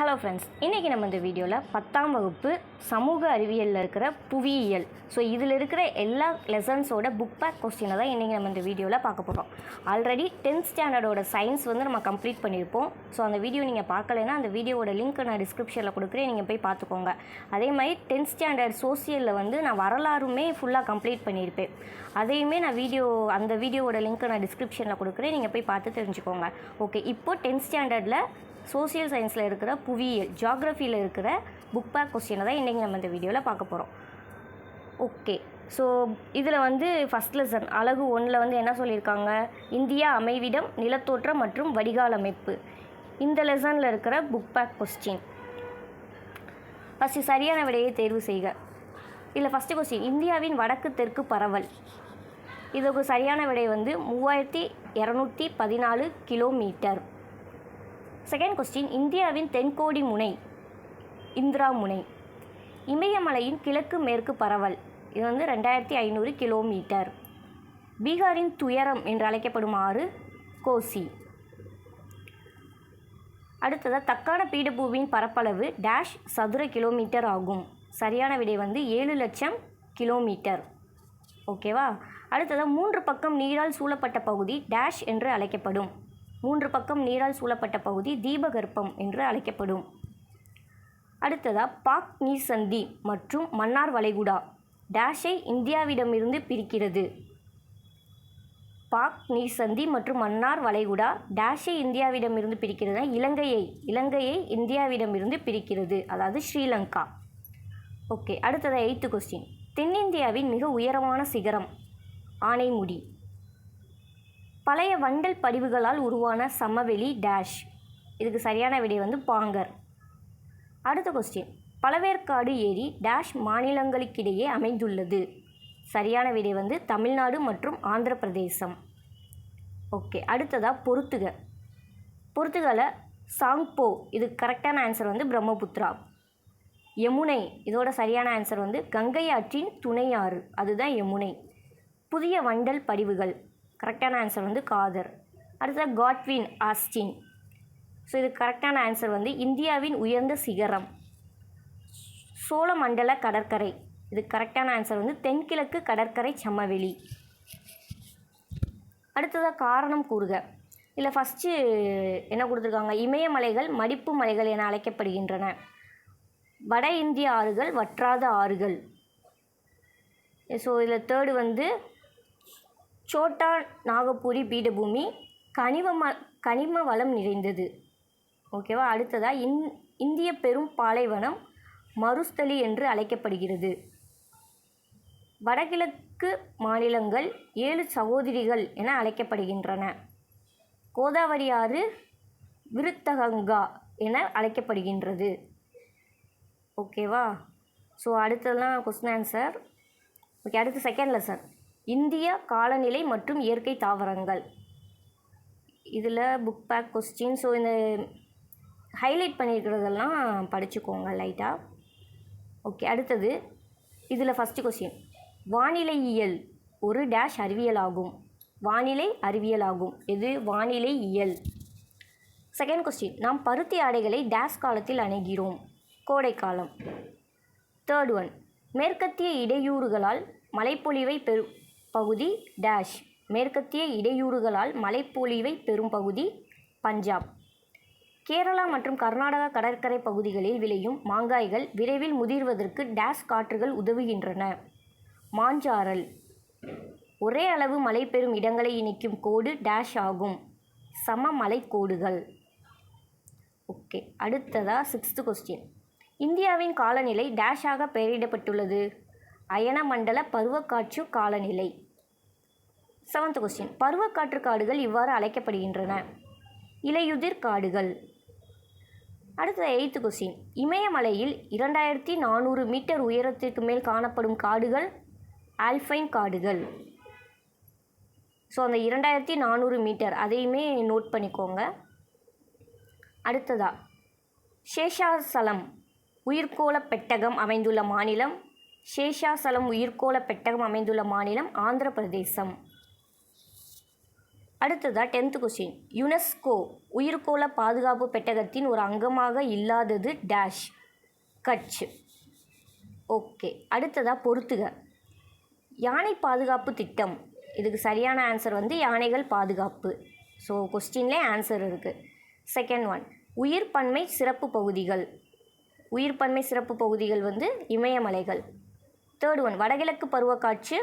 Hello friends, இன்றைக்கி நம்ம இந்த வீடியோவில் 10ஆம் வகுப்பு சமூக அறிவியலில் இருக்கிற புவியியல், ஸோ இதில் இருக்கிற எல்லா லெசன்ஸோட புக் பேக் கொஸ்டினை தான் இன்றைக்கி நம்ம இந்த வீடியோவில் பார்க்க போகிறோம். ஆல்ரெடி 10th ஸ்டாண்டர்டோட சயின்ஸ் நம்ம கம்ப்ளீட் பண்ணியிருப்போம். ஸோ அந்த வீடியோ நீங்கள் பார்க்கலைன்னா அந்த வீடியோவோட லிங்க் நான் டிஸ்கிரிப்ஷனில் கொடுக்குறேன், நீங்கள் போய் பார்த்துக்கோங்க. அதே மாதிரி 10th ஸ்டாண்டர்ட் சோசியலில் நான் வரலாறுமே ஃபுல்லாக கம்ப்ளீட் பண்ணியிருப்பேன். அதையுமே நான் அந்த வீடியோவோட லிங்க்கை நான் டிஸ்கிரிப்ஷனில் கொடுக்குறேன், நீங்கள் போய் பார்த்து தெரிஞ்சுக்கோங்க. ஓகே, இப்போது 10th ஸ்டாண்டர்டில் சோசியல் சயின்ஸில் இருக்கிற புவியியல், ஜியாகிரஃபியில் இருக்கிற புக் பேக் கொஸ்டினை தான் இன்றைக்கி நம்ம இந்த வீடியோவில் பார்க்க போகிறோம். ஓகே, ஸோ இதில் ஃபஸ்ட் லெசன் அலகு 1ல் என்ன சொல்லியிருக்காங்க, இந்தியா அமைவிடம், நிலத்தோற்றம் மற்றும் வடிகால் அமைப்பு. இந்த லெசனில் இருக்கிற புக் பேக் கொஸ்டின். ஃபஸ்ட்டு சரியான விடையை தேர்வு செய்க. இதில் ஃபஸ்ட்டு கொஸ்டின், இந்தியாவின் வடக்கு தெற்கு பரவல். இதுக்கு சரியான விடை 3214 கிலோமீட்டர். செகண்ட் கொஸ்டின், இந்தியாவின் தென்கோடி முனை இந்திரா முனை. இமயமலையின் கிழக்கு மேற்கு பரவல் இது 2500 கிலோமீட்டர். பீகாரின் துயரம் என்று அழைக்கப்படும் ஆறு கோசி. அடுத்ததாக, தக்கான பீடபூமியின் பரப்பளவு டேஷ் சதுர கிலோமீட்டர் ஆகும். சரியான விடை 7 லட்சம் கிலோமீட்டர். ஓகேவா. அடுத்ததாக, 3 பக்கம் நீரால் சூழப்பட்ட பகுதி டேஷ் என்று அழைக்கப்படும். 3 பக்கம் நீரால் சூழப்பட்ட பகுதி தீபகற்பம் என்று அழைக்கப்படும். அடுத்ததாக, பாக் நீர் சந்தி மற்றும் மன்னார் வளைகுடா டேஷை இந்தியாவிடமிருந்து பிரிக்கிறது. பாக் நீர் சந்தி மற்றும் மன்னார் வளைகுடா டேஷை இந்தியாவிடமிருந்து பிரிக்கிறது. இலங்கையை இந்தியாவிடமிருந்து பிரிக்கிறது, அதாவது ஸ்ரீலங்கா. ஓகே, அடுத்ததாக 8th கொஸ்டின், தென்னிந்தியாவின் மிக உயரமான சிகரம் ஆனைமுடி. பழைய வண்டல் படிவுகளால் உருவான சமவெளி டேஷ். இதுக்கு சரியான விடை பாங்கர். அடுத்த கொஸ்டின், பழவேற்காடு ஏரி டேஷ் மாநிலங்களுக்கிடையே அமைந்துள்ளது. சரியான விடை தமிழ்நாடு மற்றும் ஆந்திர பிரதேசம். ஓகே, அடுத்ததாக பொறுத்துகல சாங்போ. இதுக்கு கரெக்டான ஆன்சர் பிரம்மபுத்திரா. யமுனை, இதோட சரியான ஆன்சர் கங்கை ஆற்றின் துணை ஆறு, அதுதான் யமுனை. புதிய வண்டல் படிவுகள், கரெக்டான ஆன்சர் காதர். அடுத்தது காட்வின் ஆஸ்டின். ஸோ இது கரெக்டான ஆன்சர் இந்தியாவின் உயர்ந்த சிகரம். சோழமண்டல கடற்கரை, இது கரெக்டான ஆன்சர் தென்கிழக்கு கடற்கரை சமவெளி. அடுத்ததாக காரணம் கூறுக. இதில் ஃபஸ்ட்டு என்ன கொடுத்துருக்காங்க, இமயமலைகள் மடிப்பு மலைகள் என அழைக்கப்படுகின்றன. வட இந்திய ஆறுகள் வற்றாத ஆறுகள். ஸோ இதில் தேர்டு சோட்டா நாகபூரி பீடபூமி கனிம வளம் நிறைந்தது. ஓகேவா. அடுத்ததாக, இந்திய பெரும் பாலைவனம் மருஸ்தலி என்று அழைக்கப்படுகிறது. வடகிழக்கு மாநிலங்கள் 7 சகோதரிகள் என அழைக்கப்படுகின்றன. கோதாவரி ஆறு விருத்தகங்கா என அழைக்கப்படுகின்றது. ஓகேவா. ஸோ அடுத்ததெல்லாம் கொஸ்டின் ஆன்சர். ஓகே, அடுத்து செகண்ட் லெசன், இந்திய காலநிலை மற்றும் இயற்கை தாவரங்கள். இதில் புக் பேக் கொஸ்டின். ஸோ இந்த ஹைலைட் பண்ணியிருக்கிறதெல்லாம் படிச்சுக்கோங்க லைட்டாக. ஓகே, அடுத்தது இதில் ஃபஸ்ட்டு கொஸ்டின், வானிலையியல் ஒரு டேஷ் அறிவியல் ஆகும். வானிலை அறிவியல் ஆகும். இது வானிலை இயல். செகண்ட் கொஸ்டின், நாம் பருத்தி ஆடைகளை டேஷ் காலத்தில் அணிகிறோம். கோடைக்காலம். தேர்ட் ஒன், மேற்கத்திய இடையூறுகளால் மழைப்பொழிவை பெறும் பகுதி டேஷ். மேற்கத்திய இடையூறுகளால் மழைப்பொழிவை பெறும் பகுதி பஞ்சாப். கேரளா மற்றும் கர்நாடகா கடற்கரை பகுதிகளில் விளையும் மாங்காய்கள் விரைவில் முதிர்வதற்கு டேஷ் காற்றுகள் உதவுகின்றன. மாஞ்சாரல். ஒரே அளவு மழை பெறும் இடங்களை இணைக்கும் கோடு டேஷ் ஆகும். சமமலைக்கோடுகள். ஓகே, அடுத்ததாக 6th கொஸ்டின், இந்தியாவின் காலநிலை டேஷாக பெயரிடப்பட்டுள்ளது. அயன மண்டல பருவக்காற்று காலநிலை. 7th கொஸ்டின், பருவக்காற்று காடுகள் இவ்வாறு அழைக்கப்படுகின்றன. இலையுதிர் காடுகள். அடுத்த 8th கொஸ்டின், இமயமலையில் 2400 மீட்டர் உயரத்திற்கு மேல் காணப்படும் காடுகள் ஆல்பைன் காடுகள். ஸோ அந்த 2400 மீட்டர் அதையுமே நோட் பண்ணிக்கோங்க. அடுத்ததா, சேஷாசலம் உயிர்கோள பெட்டகம் அமைந்துள்ள மாநிலம். சேஷாசலம் உயிர்கோள பெட்டகம் அமைந்துள்ள மாநிலம் ஆந்திர பிரதேசம். அடுத்ததாக 10th கொஸ்டின். யுனெஸ்கோ உயிர்கோள பாதுகாப்பு பெட்டகத்தின் ஒரு அங்கமாக இல்லாதது டேஷ் கட்ச். ஓகே. அடுத்ததாக பொறுத்துக. யானை பாதுகாப்பு திட்டம். இதுக்கு சரியான ஆன்சர் வந்து யானைகள் பாதுகாப்பு. ஸோ கொஸ்டின்லேயே ஆன்சர் இருக்குது. செகண்ட் ஒன், உயிர்பன்மை சிறப்பு பகுதிகள். உயிர்பன்மை சிறப்பு பகுதிகள் வந்து இமயமலைகள். தேர்ட் ஒன், வடகிழக்கு பருவக்காற்று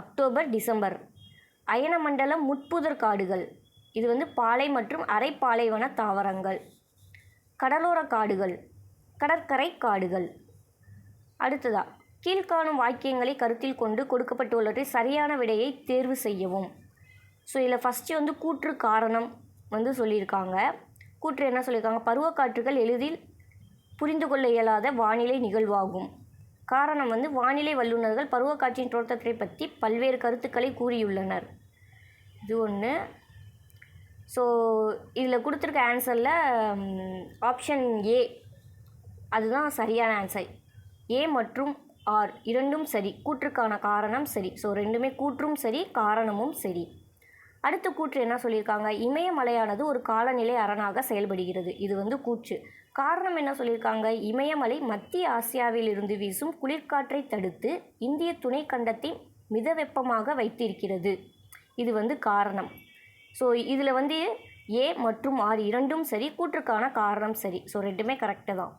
அக்டோபர் டிசம்பர். அயனமண்டலம் முட்புதர் காடுகள். இது வந்து பாலை மற்றும் அரை பாலைவன தாவரங்கள். கடலோர காடுகள், கடற்கரை காடுகள். அடுத்ததா, கீழ்காணும் வாக்கியங்களை கருத்தில் கொண்டு கொடுக்கப்பட்டுள்ளவற்றை சரியான விடையை தேர்வு செய்யவும். ஸோ இதில் ஃபஸ்ட்டு வந்து கூற்று காரணம் வந்து சொல்லியிருக்காங்க. கூற்று என்ன சொல்லியிருக்காங்க? பருவக்காற்றுகள் எளிதில் புரிந்து கொள்ள இயலாத வானிலை நிகழ்வாகும். காரணம் வந்து வானிலை வல்லுநர்கள் பருவக்காற்றின் தோற்றத்தை பற்றி பல்வேறு கருத்துக்களை கூறியுள்ளனர். இது ஒன்று. ஸோ இதில் கொடுத்துருக்க ஆன்சரில் ஆப்ஷன் ஏ அதுதான் சரியான ஆன்சர். ஏ மற்றும் ஆர் இரண்டும் சரி. கூற்றுக்கான காரணம் சரி. ஸோ ரெண்டுமே கூற்றும் சரி, காரணமும் சரி. அடுத்த கூற்று என்ன சொல்லியிருக்காங்க? இமயமலையானது ஒரு காலநிலை அரணாக செயல்படுகிறது. இது வந்து கூற்று. காரணம் என்ன சொல்லியிருக்காங்க? இமயமலை மத்திய ஆசியாவிலிருந்து வீசும் குளிர்காற்றை தடுத்து இந்திய துணை கண்டத்தை மிதவெப்பமாக வைத்திருக்கிறது. இது வந்து காரணம். ஸோ இதில் வந்து ஏ மற்றும் ஆர் இரண்டும் சரி, கூற்றுக்கான காரணம் சரி. ஸோ ரெண்டுமே கரெக்டு தான்.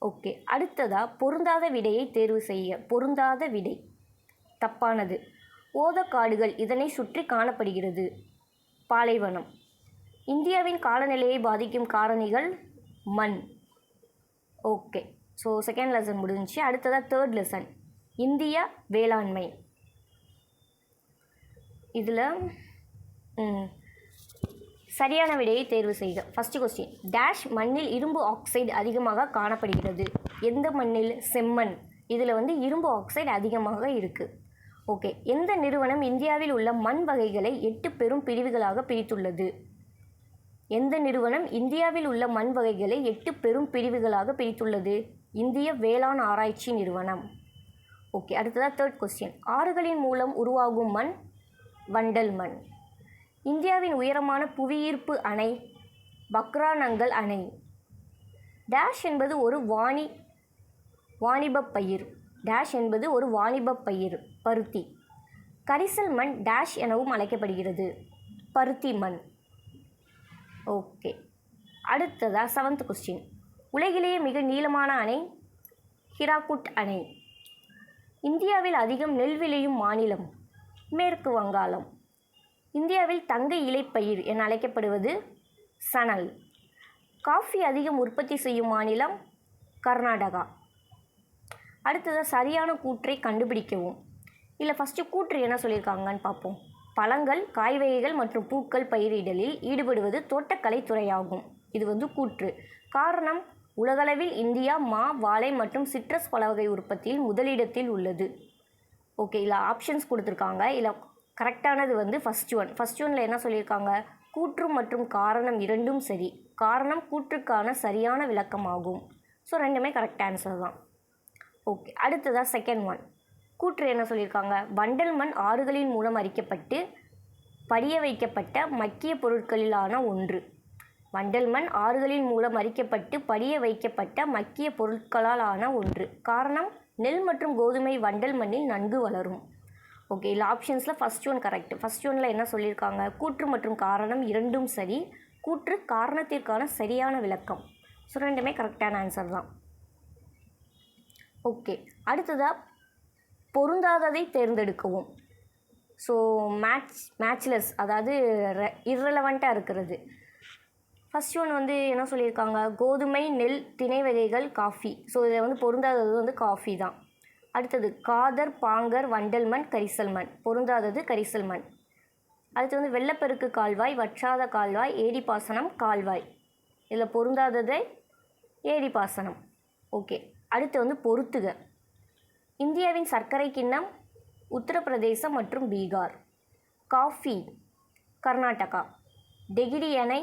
ஓகே. அடுத்ததாக பொருந்தாத விடையை தேர்வு செய்ய. பொருந்தாத விடை தப்பானது. ஓதக்காடுகள் இதனை சுற்றி காணப்படுகிறது. பாலைவனம். இந்தியாவின் காலநிலையை பாதிக்கும் காரணிகள் மண். ஓகே. ஸோ செகண்ட் லெசன் முடிஞ்சிச்சு. அடுத்ததாக தேர்ட் லெசன், இந்திய வேளாண்மை. இதில் சரியான விடையை தேர்வு செய்க. ஃபஸ்ட்டு கொஸ்டின், டேஷ் மண்ணில் இரும்பு ஆக்சைடு அதிகமாக காணப்படுகிறது. எந்த மண்ணில்? செம்மண். இதில் வந்து இரும்பு ஆக்சைடு அதிகமாக இருக்குது. ஓகே. எந்த நிறுவனம் இந்தியாவில் உள்ள மண் வகைகளை 8 பெரும் பிரிவுகளாக பிரித்துள்ளது? எந்த நிறுவனம் இந்தியாவில் உள்ள மண் வகைகளை 8 பெரும் பிரிவுகளாக பிரித்துள்ளது? இந்திய வேளாண் ஆராய்ச்சி நிறுவனம். ஓகே. அடுத்ததாக தேர்ட் கொஸ்டின், ஆறுகளின் மூலம் உருவாகும் மண் வண்டல் மண். இந்தியாவின் உயரமான புவியீர்ப்பு அணை பக்ரானங்கல் அணை. டேஷ் என்பது ஒரு வாணிபப் பயிர். டேஷ் என்பது ஒரு வாணிபப் பயிர், பருத்தி. கரிசல் மண் டேஷ் எனவும் அழைக்கப்படுகிறது, பருத்தி மண். ஓகே. அடுத்ததாக 7th கொஸ்டின், உலகிலேயே மிக நீளமான அணை ஹிராக்குட் அணை. இந்தியாவில் அதிகம் நெல் விளையும் மாநிலம் மேற்கு வங்காளம். இந்தியாவில் தங்க இலைப்பயிர் என அழைக்கப்படுவது சணல். காஃபி அதிகம் உற்பத்தி செய்யும் மாநிலம் கர்நாடகா. அடுத்ததாக சரியான கூற்றை கண்டுபிடிக்கவும். இல்லை ஃபஸ்ட்டு கூற்று என்ன சொல்லியிருக்காங்கன்னு பார்ப்போம். பழங்கள், காய் வகைகள் மற்றும் பூக்கள் பயிரிடலில் ஈடுபடுவது தோட்டக்கலை துறையாகும். இது வந்து கூற்று. காரணம், உலகளவில் இந்தியா மா, வாழை மற்றும் சிட்ரஸ் பழவகை உற்பத்தியில் முதலிடத்தில் உள்ளது. ஓகே. இல்லை ஆப்ஷன்ஸ் கொடுத்துருக்காங்க. இல்லை கரெக்டானது வந்து ஃபஸ்ட் ஒன்னில் என்ன சொல்லியிருக்காங்க? கூற்று மற்றும் காரணம் இரண்டும் சரி. காரணம் கூற்றுக்கான சரியான விளக்கமாகும். ஸோ ரெண்டுமே கரெக்ட் ஆன்சர் தான். ஓகே. அடுத்ததாக செகண்ட் ஒன், கூற்று என்ன சொல்லியிருக்காங்க? வண்டல் மண் ஆறுகளின் மூலம் அரிக்கப்பட்டு படிய வைக்கப்பட்ட மக்கிய பொருட்களிலான ஒன்று. வண்டல் மண் ஆறுகளின் மூலம் அரிக்கப்பட்டு படிய வைக்கப்பட்ட மக்கிய பொருட்களால் ஆன ஒன்று. காரணம், நெல் மற்றும் கோதுமை வண்டல் மண்ணில் நன்கு வளரும். ஓகே. இல்லை ஆப்ஷன்ஸில் ஃபஸ்ட் ஒன் கரெக்ட். ஃபஸ்ட் ஒன்னில் என்ன சொல்லியிருக்காங்க? கூற்று மற்றும் காரணம் இரண்டும் சரி. கூற்று காரணத்திற்கான சரியான விளக்கம். ஸோ ரெண்டுமே கரெக்டான ஆன்சர் தான். ஓகே. அடுத்ததாக பொருந்தாததை தேர்ந்தெடுக்கவும். ஸோ மேட்ச்லெஸ், அதாவது இர்ரெலவெண்ட்டாக இருக்கிறது. ஃபஸ்ட் ஒன் வந்து என்ன சொல்லியிருக்காங்க? கோதுமை, நெல், திணை வகைகள், காஃபி. ஸோ இதில் வந்து பொருந்தாதது வந்து காஃபி தான். அடுத்தது காதர், பாங்கர், வண்டல் மண், கரிசல் மண். பொருந்தாதது கரிசல் மண். அடுத்து வந்து வெள்ளப்பெருக்கு கால்வாய், வற்றாத கால்வாய், ஏரி பாசனம், கால்வாய். இதில் பொருந்தாததை ஏரி பாசனம். ஓகே. அடுத்து வந்து பொறுத்துக. இந்தியாவின் சர்க்கரை கிண்ணம் உத்தரப்பிரதேசம் மற்றும் பீகார். காஃபி கர்நாடகா. டெகிரி அணை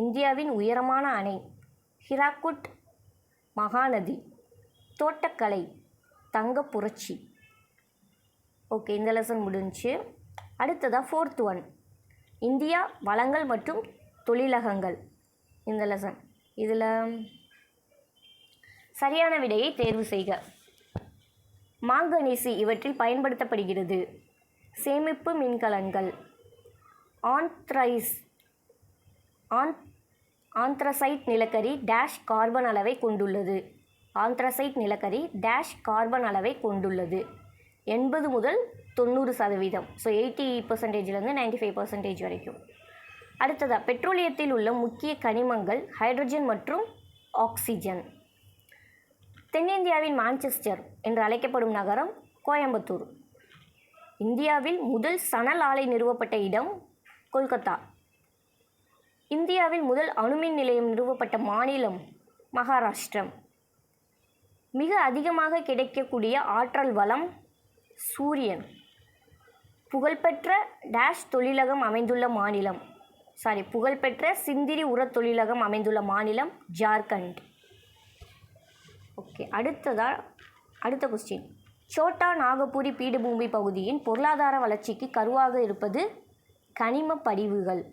இந்தியாவின் உயரமான அணை. ஹிராக்குட் மகாநதி. தோட்டக்கலை தங்க புரட்சி. ஓகே. இந்த லெசன் முடிஞ்சு. அடுத்ததாக 4th ஒன், இந்தியா வளங்கள் மற்றும் தொழிலகங்கள் இந்த லெசன். இதில் சரியான விடையை தேர்வு செய்க. மாங்கனீசு இவற்றில் பயன்படுத்தப்படுகிறது. சேமிப்பு மின்கலன்கள். ஆந்த்ரசைட் நிலக்கரி டேஷ் கார்பன் அளவை கொண்டுள்ளது. ஆந்த்ரசைட் நிலக்கரி டேஷ் கார்பன் அளவை கொண்டுள்ளது. 80 முதல் 90%. ஸோ 80%லேருந்து 95% வரைக்கும். அடுத்ததாக பெட்ரோலியத்தில் உள்ள முக்கிய கனிமங்கள் ஹைட்ரஜன் மற்றும் ஆக்சிஜன். தென்னிந்தியாவின் மான்செஸ்டர் என்று அழைக்கப்படும் நகரம் கோயம்புத்தூர். இந்தியாவில் முதல் சணல் ஆலை நிறுவப்பட்ட இடம் கொல்கத்தா. இந்தியாவில் முதல் அணுமின் நிலையம் நிறுவப்பட்ட மாநிலம் மகாராஷ்டிரம். மிக அதிகமாக கிடைக்கக்கூடிய ஆற்றல் வளம் சூரியன். புகழ்பெற்ற டேஷ் தொழிலகம் அமைந்துள்ள மாநிலம் புகழ்பெற்ற சிந்திரி உர தொழிலகம் அமைந்துள்ள மாநிலம் ஜார்க்கண்ட். ஓகே, அடுத்த கொஸ்டின். சோட்டா நாகபுரி பீடபூமி பகுதியின் பொருளாதார வளர்ச்சிக்கு கருவாக இருப்பது கனிம படிவுகள்.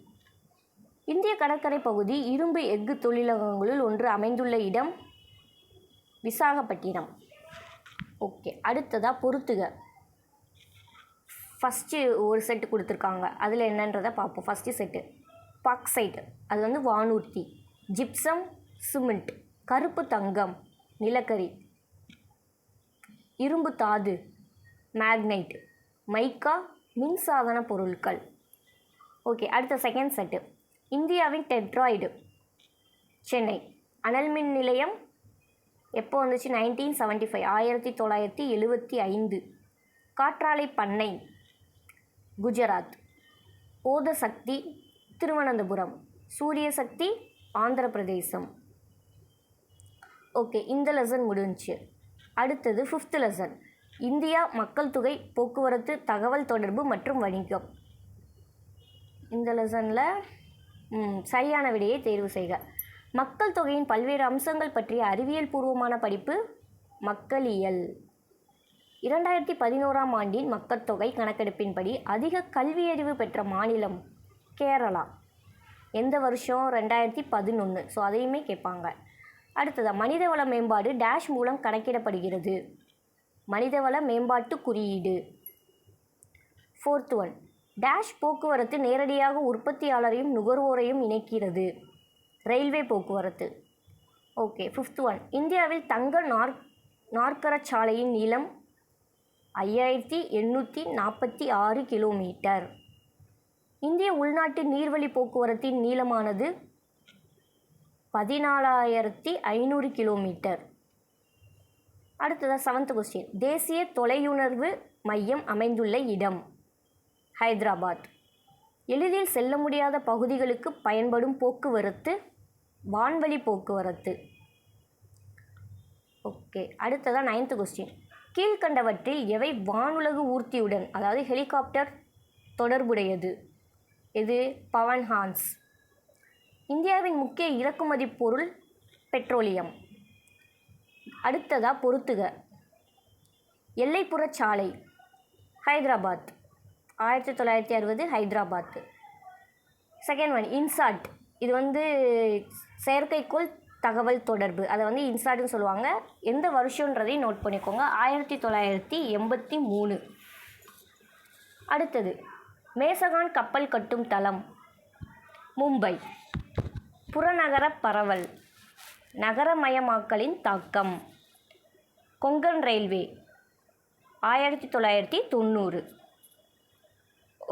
இந்திய கடற்கரை பகுதி இரும்பு எஃகு தொழிலகங்களுள் ஒன்று அமைந்துள்ள இடம் விசாகப்பட்டினம். ஓகே, அடுத்ததாக பொறுத்துக. ஃபஸ்ட்டு ஒரு செட்டு கொடுத்துருக்காங்க, அதில் என்னன்றதை பார்ப்போம். ஃபஸ்ட்டு செட்டு பாக்சைட், அது வந்து வானூர்த்தி. Gypsum cement. கருப்பு தங்கம் நிலக்கரி. இரும்பு தாது மேக்னைட். மைக்கா மின்சாதன பொருட்கள். ஓகே, அடுத்த செகண்ட் செட்டு. இந்தியாவின் டெட்ராய்டு சென்னை அனல் மின் நிலையம் எப்போ வந்துச்சு? 1975 1975. காற்றாலை பண்ணை குஜராத். போத சக்தி திருவனந்தபுரம். சூரிய சக்தி ஆந்திர பிரதேசம். ஓகே, இந்த லெசன் முடிஞ்சு. அடுத்தது 5th லெசன். இந்தியா மக்கள் தொகை போக்குவரத்து தகவல் தொடர்பு மற்றும் வணிகம். இந்த லெசனில் சரியான விடையை தேர்வு செய்க. மக்கள் தொகையின் பல்வேறு அம்சங்கள் பற்றிய அறிவியல் பூர்வமான படிப்பு மக்களியல். 2011ஆம் ஆண்டின் மக்கள்தொகை கணக்கெடுப்பின்படி அதிக கல்வியறிவு பெற்ற மாநிலம் கேரளா. எந்த வருஷம்? 2011. ஸோ அதையுமே கேட்பாங்க. அடுத்ததாக மனிதவள மேம்பாடு டேஷ் மூலம் கணக்கிடப்படுகிறது. மனிதவள மேம்பாட்டு குறியீடு. 4th one. டேஷ் போக்குவரத்து நேரடியாக உற்பத்தியாளரையும் நுகர்வோரையும் இணைக்கிறது. ரயில்வே போக்குவரத்து. Okay, 5th one. இந்தியாவில் தங்க நாற்கரச்சாலையின் நீளம் 5846 கிலோமீட்டர். இந்திய உள்நாட்டு நீர்வழி போக்குவரத்தின் நீளமானது 14500 கிலோமீட்டர். அடுத்ததாக 7th கொஸ்டின். தேசிய தொலையுணர்வு மையம் அமைந்துள்ள இடம் ஹைதராபாத். எளிதில் செல்ல முடியாத பகுதிகளுக்கு பயன்படும் போக்குவரத்து வான்வழி போக்குவரத்து. ஓகே, அடுத்ததாக 9th கொஸ்டின். கீழ்கண்டவற்றில் எவை வானுலகு ஊர்த்தியுடன் அதாவது ஹெலிகாப்டர் தொடர்புடையது? இது பவன் ஹான்ஸ். இந்தியாவின் முக்கிய இறக்குமதி பொருள் பெட்ரோலியம். அடுத்ததாக பொறுத்துக. எல்லைப்புற சாலை ஹைதராபாத் 1960 ஹைதராபாத். Second one INSAT. இது வந்து செயற்கைக்கோள் தகவல் தொடர்பு, அதை வந்து இன்சாட்னு சொல்லுவாங்க. எந்த வருஷன்றதையும் நோட் பண்ணிக்கோங்க, 1983. அடுத்தது மேசகான் கப்பல் கட்டும் தளம் மும்பை. புறநகர பரவல் நகரமயமாக்கலின் தாக்கம் கொங்கன் ரயில்வே 1990.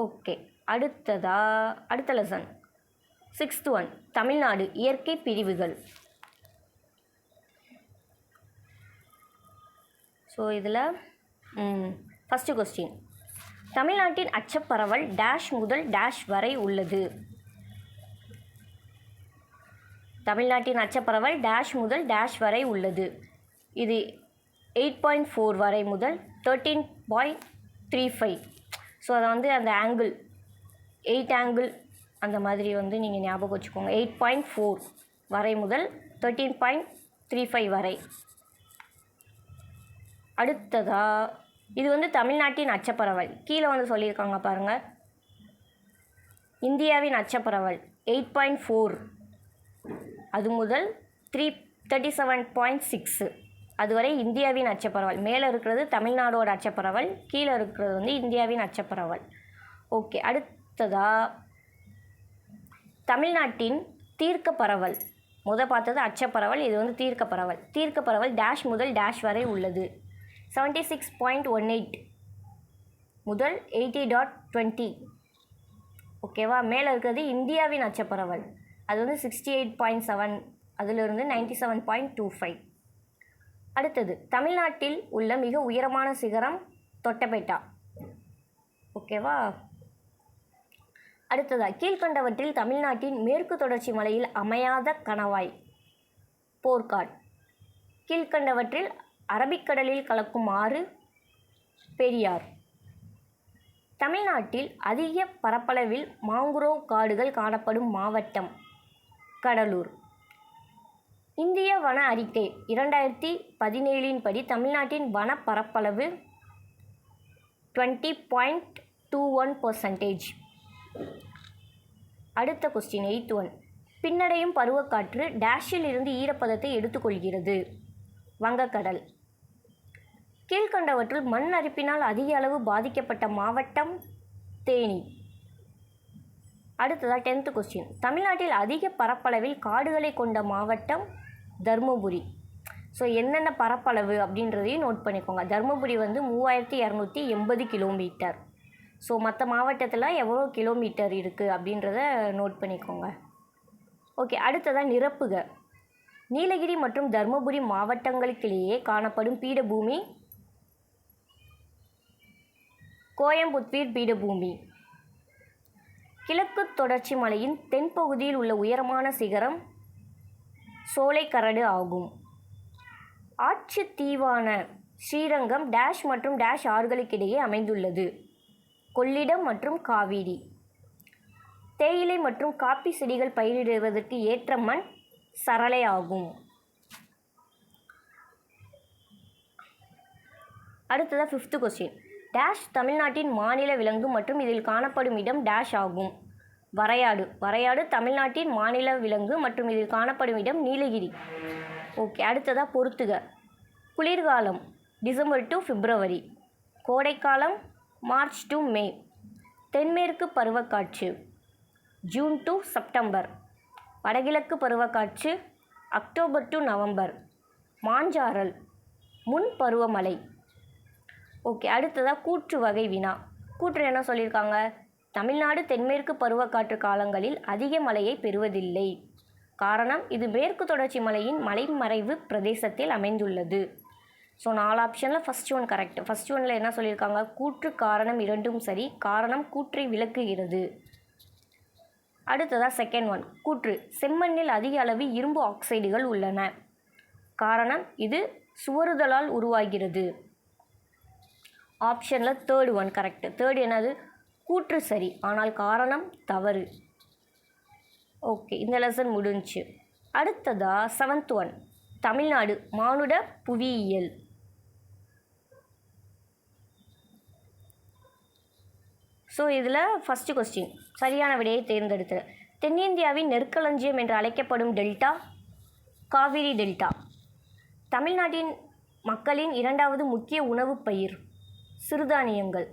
ஓகே, அடுத்த லெசன் 6th ஒன். தமிழ்நாடு இயற்கை பிரிவுகள். ஸோ இதில் ஃபஸ்ட்டு கொஸ்டின். தமிழ்நாட்டின் அச்சப்பரவல் டேஷ் முதல் டேஷ் வரை உள்ளது. தமிழ்நாட்டின் அச்சப்பரவல் டேஷ் முதல் டேஷ் வரை உள்ளது. இது 8.4 வரை முதல் 13.35. ஸோ அதை வந்து அந்த ஆங்கிள் 8 ஆங்கிள் அந்த மாதிரி வந்து நீங்கள் ஞாபகம் வச்சுக்கோங்க. 8.4 வரை முதல் 13.35 வரை. அடுத்ததாக இது வந்து தமிழ்நாட்டின் அச்சப்பரவல். கீழே வந்து சொல்லியிருக்காங்க பாருங்கள். இந்தியாவின் அச்சப்பரவல் 8.4, அது முதல் 37.6, அதுவரை இந்தியாவின் அச்சப்பரவல். மேலே இருக்கிறது தமிழ்நாடோட அச்சப்பரவல், கீழே இருக்கிறது வந்து இந்தியாவின் அச்சப்பரவல். ஓகே, அடுத்ததா தமிழ்நாட்டின் தீர்க்க பரவல். பார்த்தது அச்சப்பரவல், இது வந்து தீர்க்க பரவல். தீர்க்க பரவல் டேஷ் முதல் டேஷ் வரை உள்ளது. 76.18 முதல் 80.20. ஓகேவா? மேலே இருக்கிறது இந்தியாவின் அச்சப்பரவல், அது வந்து 68.7, அதிலிருந்து 97.25. அடுத்தது தமிழ்நாட்டில் உள்ள மிக உயரமான சிகரம் தொட்டபெட்டா. ஓகேவா? அடுத்ததாக கீழ்கண்டவற்றில் தமிழ்நாட்டின் மேற்கு தொடர்ச்சி மலையில் அமையாத கணவாய் போர்க்காட். கீழ்கண்டவற்றில் அரபிக்கடலில் கலக்கும் ஆறு பெரியார். தமிழ்நாட்டில் அதிக பரப்பளவில் மாங்குரோவ் காடுகள் காணப்படும் மாவட்டம் கடலூர். இந்திய வன அறிக்கை 2017 படி தமிழ்நாட்டின் வன பரப்பளவு 20.21%. அடுத்த கொஸ்டின் 8th one. பின்னடையும் பருவக்காற்று டேஷில் இருந்து ஈரப்பதத்தை எடுத்துக்கொள்கிறது. வங்கக்கடல். கீழ்கண்டவற்றுள் மண் அரிப்பினால் அதிக அளவு பாதிக்கப்பட்ட மாவட்டம் தேனி. அடுத்ததாக 10th கொஸ்டின். தமிழ்நாட்டில் அதிக பரப்பளவில் காடுகளை கொண்ட மாவட்டம் தருமபுரி. ஸோ என்னென்ன பரப்பளவு அப்படின்றதையும் நோட் பண்ணிக்கோங்க. தருமபுரி வந்து 3280 கிலோமீட்டர். ஸோ மற்ற மாவட்டத்தில் எவ்வளோ கிலோமீட்டர் இருக்குது அப்படின்றத நோட் பண்ணிக்கோங்க. ஓகே, அடுத்ததாக நிரப்புக. நீலகிரி மற்றும் தருமபுரி மாவட்டங்களுக்கிடையே காணப்படும் பீடபூமி கோயம்புத்தூர் பீடபூமி. கிழக்கு தொடர்ச்சி மலையின் தென்பகுதியில் உள்ள உயரமான சிகரம் சோலைக்கரடு ஆகும். ஆட்சி தீவான ஸ்ரீரங்கம் டேஷ் மற்றும் டேஷ் ஆறுகளுக்கிடையே அமைந்துள்ளது. கொள்ளிடம் மற்றும் காவிரி. தேயிலை மற்றும் காப்பி செடிகள் பயிரிடுவதற்கு ஏற்ற மண் சரளை ஆகும். அடுத்ததாக 5th கொஸ்டின். டேஷ் தமிழ்நாட்டின் மாநில விலங்கு மற்றும் இதில் காணப்படும் இடம் டேஷ் ஆகும். வரையாடு. வரையாடு தமிழ்நாட்டின் மாநில விலங்கு மற்றும் இதில் காணப்படும் இடம் நீலகிரி. ஓகே, அடுத்ததாக பொறுத்துக. குளிர்காலம் டிசம்பர் டு பிப்ரவரி. கோடைக்காலம் மார்ச் டு மே. தென்மேற்கு பருவக்காற்று ஜூன் டு செப்டம்பர். வடகிழக்கு பருவக்காற்று அக்டோபர் டு நவம்பர். மாஞ்சாரல் முன் பருவமழை. ஓகே, அடுத்ததாக கூற்று வகை வினா. கூற்று என்ன சொல்லியிருக்காங்க? தமிழ்நாடு தென்மேற்கு பருவக்காற்று காலங்களில் அதிக மழையை பெறுவதில்லை. காரணம், இது மேற்கு தொடர்ச்சி மலையின் மலைமறைவு பிரதேசத்தில் அமைந்துள்ளது. ஸோ 4 ஆப்ஷனில் ஃபஸ்ட் ஒன் கரெக்ட். ஃபஸ்ட் ஒனில் என்ன சொல்லியிருக்காங்க? கூற்று காரணம் இரண்டும் சரி. காரணம் கூற்றை விளக்குகிறது. அடுத்ததாக செகண்ட் ஒன். கூற்று செம்மண்ணில் அதிக அளவு இரும்பு ஆக்சைடுகள் உள்ளன. காரணம், இது சுவருதலால் உருவாகிறது. ஆப்ஷனில் தேர்ட் ஒன் கரெக்ட். தேர்ட் என்னது? கூற்று சரி, ஆனால் காரணம் தவறு. ஓகே, இந்த லெசன் முடிஞ்சு. அடுத்ததாக 7th ஒன். தமிழ்நாடு மானுட புவியியல். ஸோ இதில் ஃபஸ்ட்டு கொஸ்டின் சரியான விடையை தேர்ந்தெடுத்து. தென்னிந்தியாவின் நெற்களஞ்சியம் என்று அழைக்கப்படும் டெல்டா காவிரி டெல்டா. தமிழ்நாட்டின் மக்களின் 2வது முக்கிய உணவு பயிர் சிறுதானியங்கள்.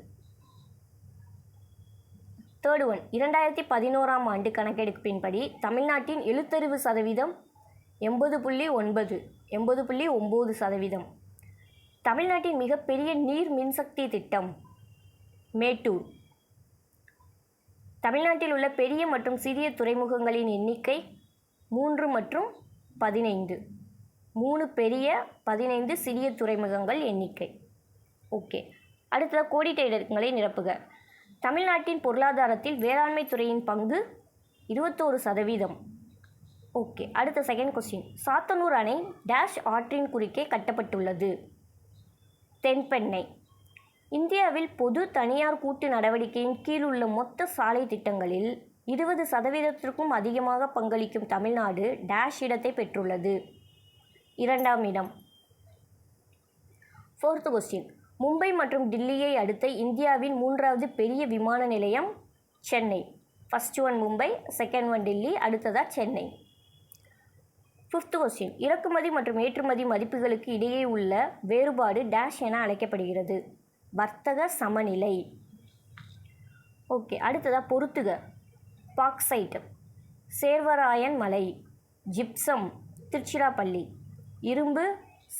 Third one. 2011ஆம் ஆண்டு கணக்கெடுப்பின்படி தமிழ்நாட்டின் எழுத்தறிவு சதவீதம் 80.9%. தமிழ்நாட்டின் மிகப்பெரிய நீர் மின்சக்தி திட்டம் மேட்டூர். தமிழ்நாட்டில் உள்ள பெரிய மற்றும் சிறிய துறைமுகங்களின் எண்ணிக்கை 3 மற்றும் 15. 3 பெரிய 15 சிறிய துறைமுகங்கள் எண்ணிக்கை. ஓகே, அடுத்ததாக கோடிட்ட இடங்களை நிரப்புக. தமிழ்நாட்டின் பொருளாதாரத்தில் வேளாண்மை துறையின் பங்கு 21%. ஓகே, அடுத்த செகண்ட் கொஸ்டின். சாத்தனூர் அணை டேஷ் ஆற்றின் குறுக்கே கட்டப்பட்டுள்ளது. தென்பெண்ணை. இந்தியாவில் பொது தனியார் கூட்டு நடவடிக்கையின் கீழ் உள்ள மொத்த சாலை திட்டங்களில் 20%க்கும் அதிகமாக பங்களிக்கும் தமிழ்நாடு டேஷ் இடத்தை பெற்றுள்ளது. 2ஆம் இடம். 4th question. மும்பை மற்றும் டில்லியை அடுத்த இந்தியாவின் 3வது பெரிய விமான நிலையம் Chennai. First one Mumbai, second one Delhi, அடுத்ததாக சென்னை. 5th கொஸ்டின், இறக்குமதி மற்றும் ஏற்றுமதி மதிப்புகளுக்கு இடையே உள்ள வேறுபாடு டேஷ் என அழைக்கப்படுகிறது. வர்த்தக சமநிலை. ஓகே, அடுத்ததாக பொறுத்துக. பாக்சைட், சேர்வராயன் மலை, ஜிப்சம், திருச்சிராப்பள்ளி, இரும்பு,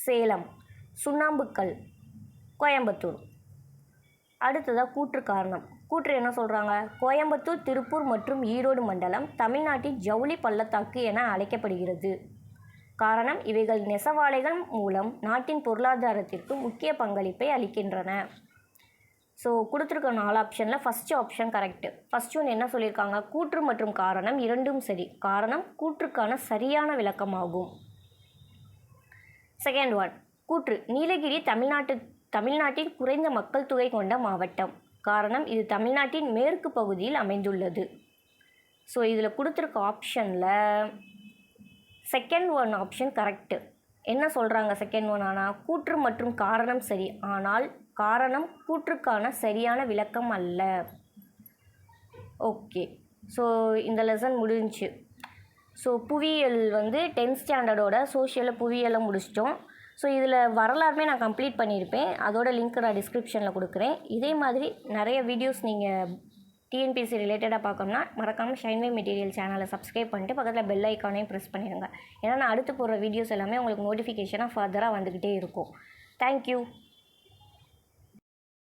சேலம், சுண்ணாம்புக்கல், கோயம்புத்தூர். அடுத்ததாக கூற்று காரணம். கூற்று என்ன சொல்கிறாங்க? கோயம்புத்தூர், திருப்பூர் மற்றும் ஈரோடு மண்டலம் தமிழ்நாட்டின் ஜவுளி பள்ளத்தாக்கு என அழைக்கப்படுகிறது. காரணம், இவைகள் நெசவாலைகள் மூலம் நாட்டின் பொருளாதாரத்திற்கு முக்கிய பங்களிப்பை அளிக்கின்றன. ஸோ கொடுத்துருக்க 4 ஆப்ஷனில் first option correct. First one என்ன சொல்லியிருக்காங்க? கூற்று மற்றும் காரணம் இரண்டும் சரி. காரணம் கூற்றுக்கான சரியான விளக்கமாகும். செகண்ட் ஒன், கூற்று நீலகிரி தமிழ்நாட்டின் குறைந்த மக்கள் தொகை கொண்ட மாவட்டம். காரணம், இது தமிழ்நாட்டின் மேற்கு பகுதியில் அமைந்துள்ளது. ஸோ இதில் கொடுத்துருக்க ஆப்ஷனில் செகண்ட் ஒன் ஆப்ஷன் கரெக்டு. என்ன சொல்கிறாங்க செகண்ட் ஒன்? ஆனால் கூற்று மற்றும் காரணம் சரி, ஆனால் காரணம் கூற்றுக்கான சரியான விளக்கம் அல்ல. ஓகே, ஸோ இந்த லெசன் முடிஞ்சிச்சு. ஸோ புவியியல் 10th ஸ்டாண்டர்டோட சோஷியலில் புவியியலை முடிச்சிட்டோம். ஸோ இதில் வரலாறுமே நான் கம்ப்ளீட் பண்ணியிருப்பேன். அதோட லிங்க் நான் டிஸ்கிரிப்ஷனில் கொடுக்குறேன். இதே மாதிரி நிறைய வீடியோஸ் நீங்கள் டிஎன்பிஎஸ்சி ரிலேட்டடாக பார்க்கணும்னா மறக்காமல் ஷைன்வே மெட்டீரியல் சேனலை சப்ஸ்கிரைப் பண்ணிட்டு பக்கத்தில் பெல் ஐக்கானையும் ப்ரெஸ் பண்ணிடுங்க. ஏன்னா நான் அடுத்து போடுற வீடியோஸ் எல்லாமே உங்களுக்கு நோட்டிஃபிகேஷனாக ஃபர்தராக வந்துக்கிட்டே இருக்கும். தேங்க்யூ.